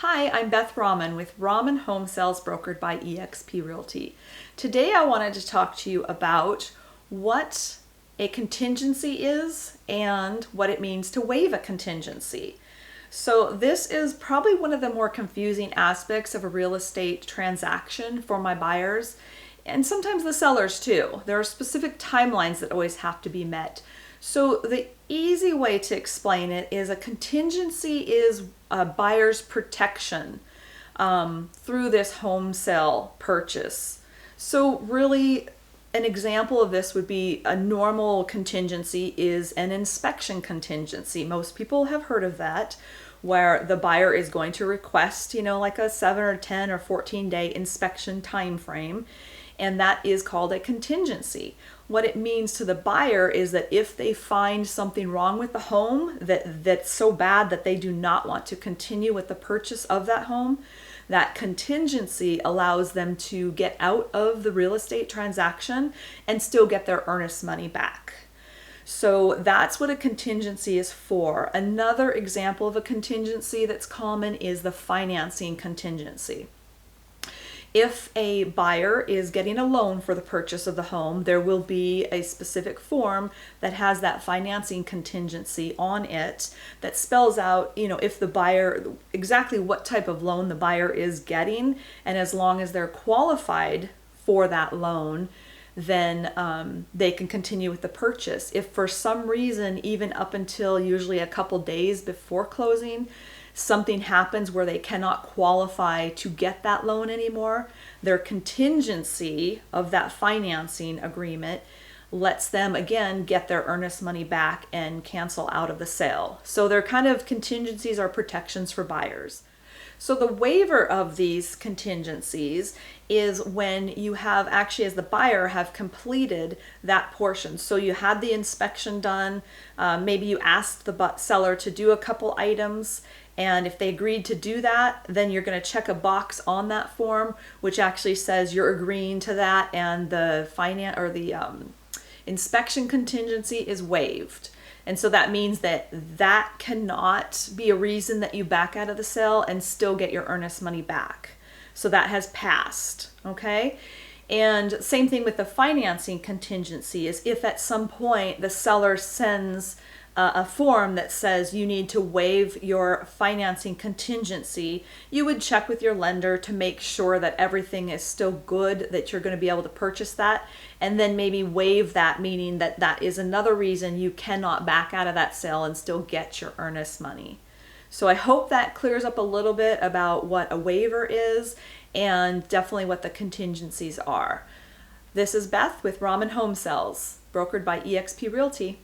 Hi, I'm Beth Rahman with Rahman Home Sales brokered by eXp Realty. Today I wanted to talk to you about what a contingency is and what it means to waive a contingency. So this is probably one of the more confusing aspects of a real estate transaction for my buyers and sometimes the sellers too. There are specific timelines that always have to be met. So the easy way to explain it is a contingency is a buyer's protection through this home sale purchase. So really an example of this would be a normal contingency is an inspection contingency. Most people have heard of that, where the buyer is going to request, like a 7 or 10 or 14 day inspection time frame. And that is called a contingency. What it means to the buyer is that if they find something wrong with the home that's so bad that they do not want to continue with the purchase of that home, that contingency allows them to get out of the real estate transaction and still get their earnest money back. So that's what a contingency is for. Another example of a contingency that's common is the financing contingency. If a buyer is getting a loan for the purchase of the home, there will be a specific form that has that financing contingency on it that spells out, if the buyer, exactly what type of loan the buyer is getting. And as long as they're qualified for that loan, then they can continue with the purchase. If for some reason, even up until usually a couple days before closing, something happens where they cannot qualify to get that loan anymore, their contingency of that financing agreement lets them again get their earnest money back and cancel out of the sale. So they're kind of contingencies are protections for buyers. So the waiver of these contingencies is when you have actually, as the buyer, have completed that portion. So you had the inspection done, maybe you asked the seller to do a couple items, and if they agreed to do that, then you're going to check a box on that form, which actually says you're agreeing to that, and the inspection contingency is waived. And so that means that that cannot be a reason that you back out of the sale and still get your earnest money back. So that has passed, okay? And same thing with the financing contingency is if at some point the seller sends a form that says you need to waive your financing contingency, you would check with your lender to make sure that everything is still good, that you're going to be able to purchase that, and then maybe waive that, meaning that that is another reason you cannot back out of that sale and still get your earnest money. So I hope that clears up a little bit about what a waiver is and definitely what the contingencies are. This is Beth with Rahman Home Sales, brokered by eXp Realty.